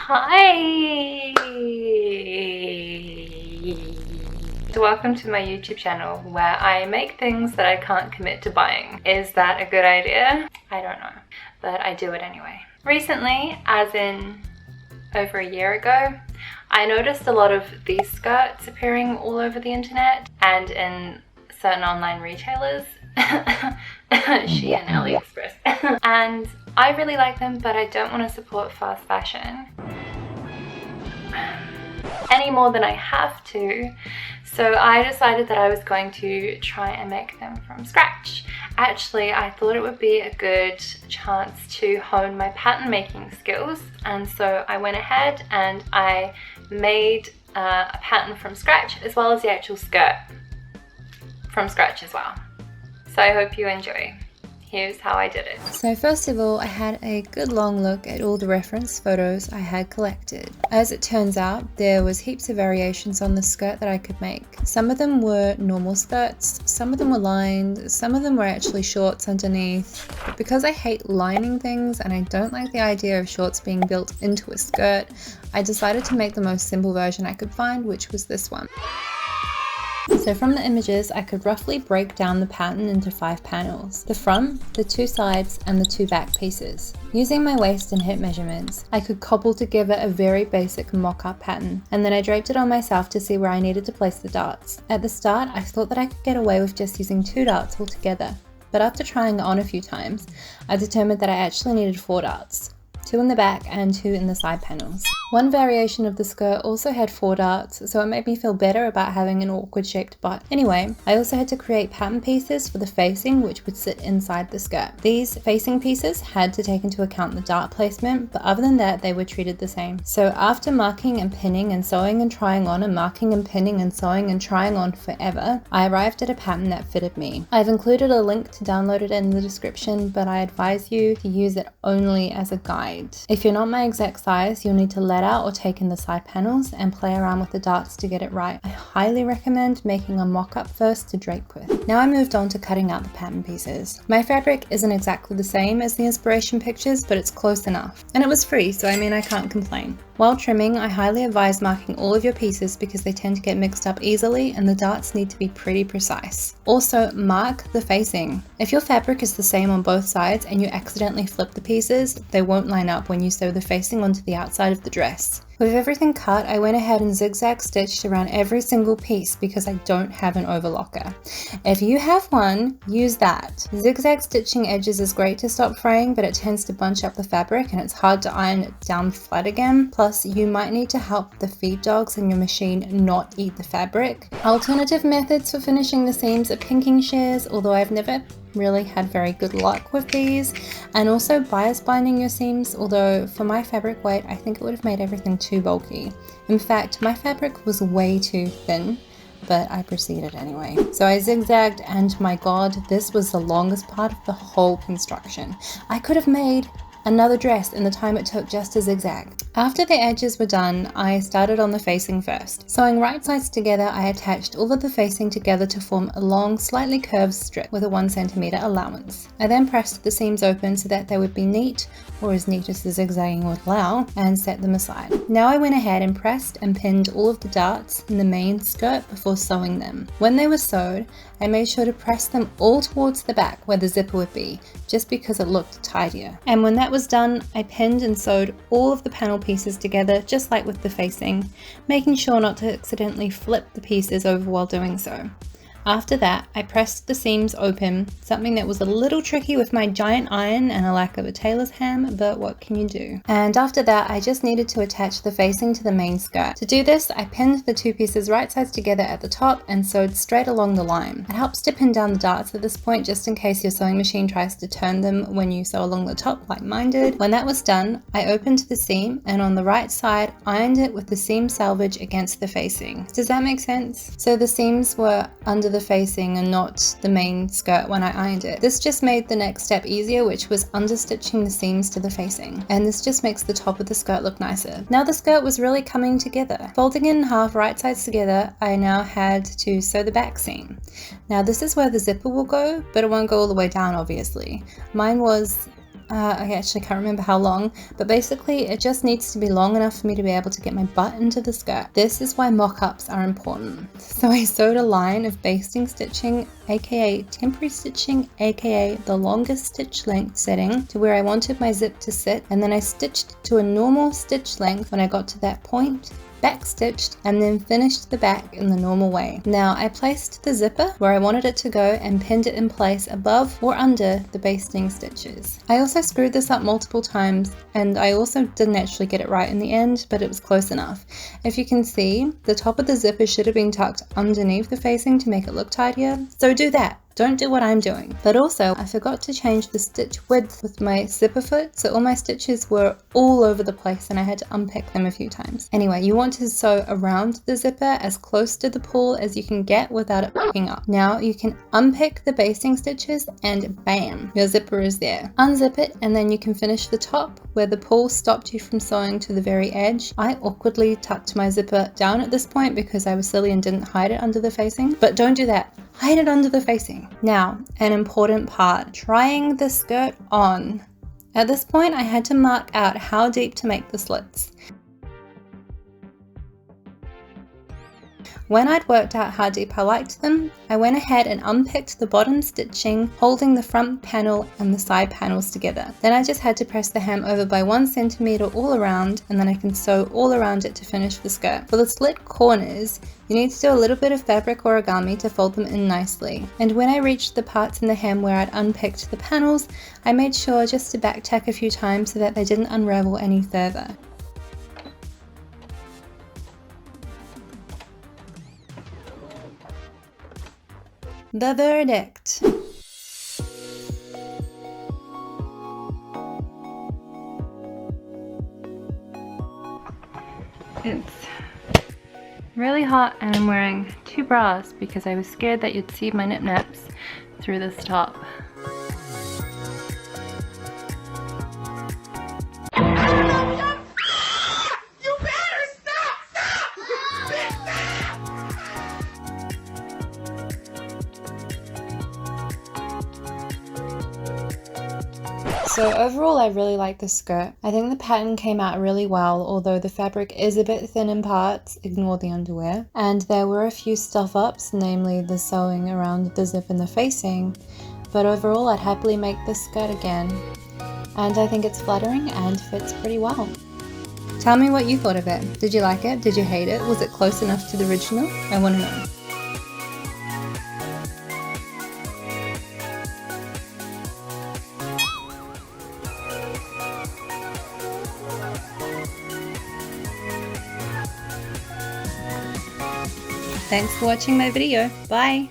Hi! Welcome to my YouTube channel where I make things that I can't commit to buying. Is that a good idea? I don't know, but I do it anyway. Recently, as in over a year ago, I noticed a lot of these skirts appearing all over the internet and in certain online retailers. Shein and AliExpress. And I really like them, but I don't want to support fast fashion any more than I have to. So I decided that I was going to try and make them from scratch. Actually, I thought it would be a good chance to hone my pattern making skills, and so I went ahead and I made a pattern from scratch, as well as the actual skirt from scratch as well. So I hope you enjoy. Here's how I did it. So first of all, I had a good long look at all the reference photos I had collected. As it turns out, there was heaps of variations on the skirt that I could make. Some of them were normal skirts, some of them were lined, some of them were actually shorts underneath. But because I hate lining things and I don't like the idea of shorts being built into a skirt, I decided to make the most simple version I could find, which was this one. So from the images, I could roughly break down the pattern into 5 panels: the front, the 2 sides, and the 2 back pieces. Using my waist and hip measurements, I could cobble together a very basic mock-up pattern, and then I draped it on myself to see where I needed to place the darts. At the start, I thought that I could get away with just using 2 darts altogether, but after trying it on a few times, I determined that I actually needed 4 darts. 2 in the back and 2 in the side panels. One variation of the skirt also had 4 darts, so it made me feel better about having an awkward shaped butt. Anyway, I also had to create pattern pieces for the facing, which would sit inside the skirt. These facing pieces had to take into account the dart placement, but other than that, they were treated the same. So after marking and pinning and sewing and trying on and marking and pinning and sewing and trying on forever, I arrived at a pattern that fitted me. I've included a link to download it in the description, but I advise you to use it only as a guide. If you're not my exact size, you'll need to let out or take in the side panels and play around with the darts to get it right. I highly recommend making a mock-up first to drape with. Now I moved on to cutting out the pattern pieces. My fabric isn't exactly the same as the inspiration pictures, but it's close enough. And it was free, so I mean I can't complain. While trimming, I highly advise marking all of your pieces because they tend to get mixed up easily and the darts need to be pretty precise. Also, mark the facing. If your fabric is the same on both sides and you accidentally flip the pieces, they won't line up when you sew the facing onto the outside of the dress. With everything cut, I went ahead and zigzag stitched around every single piece because I don't have an overlocker. If you have one, use that. Zigzag stitching edges is great to stop fraying, but it tends to bunch up the fabric and it's hard to iron it down flat again. Plus, you might need to help the feed dogs in your machine not eat the fabric. Alternative methods for finishing the seams are pinking shears, although I've never really had very good luck with these, and also bias binding your seams, although for my fabric weight I think it would have made everything too bulky. In fact, my fabric was way too thin, but I proceeded anyway. So I zigzagged, and my god, this was the longest part of the whole construction. I could have made another dress in the time it took just to zigzag. After the edges were done, I started on the facing first. Sewing right sides together, I attached all of the facing together to form a long, slightly curved strip with a 1 cm allowance. I then pressed the seams open so that they would be neat, or as neat as the zigzagging would allow, and set them aside. Now I went ahead and pressed and pinned all of the darts in the main skirt before sewing them. When they were sewed, I made sure to press them all towards the back where the zipper would be, just because it looked tidier. And when that was done, I pinned and sewed all of the panel pieces together, just like with the facing, making sure not to accidentally flip the pieces over while doing so. After that, I pressed the seams open, something that was a little tricky with my giant iron and a lack of a tailor's ham, but what can you do? And after that, I just needed to attach the facing to the main skirt. To do this, I pinned the 2 pieces right sides together at the top and sewed straight along the line. It helps to pin down the darts at this point, just in case your sewing machine tries to turn them when you sew along the top like mine did. When that was done, I opened the seam and on the right side, ironed it with the seam selvage against the facing. Does that make sense? So the seams were under the facing and not the main skirt when I ironed it. This just made the next step easier, which was understitching the seams to the facing. And this just makes the top of the skirt look nicer. Now the skirt was really coming together. Folding it in half right sides together, I now had to sew the back seam. Now this is where the zipper will go, but it won't go all the way down obviously. Mine was I actually can't remember how long, but basically it just needs to be long enough for me to be able to get my butt into the skirt. This is why mock-ups are important. So I sewed a line of basting stitching, aka temporary stitching, aka the longest stitch length setting to where I wanted my zip to sit, and then I stitched to a normal stitch length when I got to that point, back stitched, and then finished the back in the normal way. Now I placed the zipper where I wanted it to go and pinned it in place above or under the basting stitches. I also screwed this up multiple times, and I also didn't actually get it right in the end, but it was close enough. If you can see, the top of the zipper should have been tucked underneath the facing to make it look tidier, so do that. Don't do what I'm doing. But also, I forgot to change the stitch width with my zipper foot, so all my stitches were all over the place and I had to unpick them a few times. Anyway, you want to sew around the zipper as close to the pull as you can get without it fucking up. Now you can unpick the basting stitches and bam, your zipper is there. Unzip it and then you can finish the top where the pull stopped you from sewing to the very edge. I awkwardly tucked my zipper down at this point because I was silly and didn't hide it under the facing, but don't do that. Hide it under the facing. Now, an important part, trying the skirt on. At this point, I had to mark out how deep to make the slits. When I'd worked out how deep I liked them, I went ahead and unpicked the bottom stitching, holding the front panel and the side panels together. Then I just had to press the hem over by 1 centimeter all around, and then I can sew all around it to finish the skirt. For the slit corners, you need to do a little bit of fabric origami to fold them in nicely. And when I reached the parts in the hem where I'd unpicked the panels, I made sure just to back tack a few times so that they didn't unravel any further. The verdict. It's really hot and I'm wearing 2 bras because I was scared that you'd see my nip-naps through this top. So overall I really like this skirt. I think the pattern came out really well, although the fabric is a bit thin in parts, ignore the underwear. And there were a few stuff ups, namely the sewing around the zip and the facing, but overall I'd happily make this skirt again. And I think it's flattering and fits pretty well. Tell me what you thought of it. Did you like it? Did you hate it? Was it close enough to the original? I want to know. Thanks for watching my video. Bye!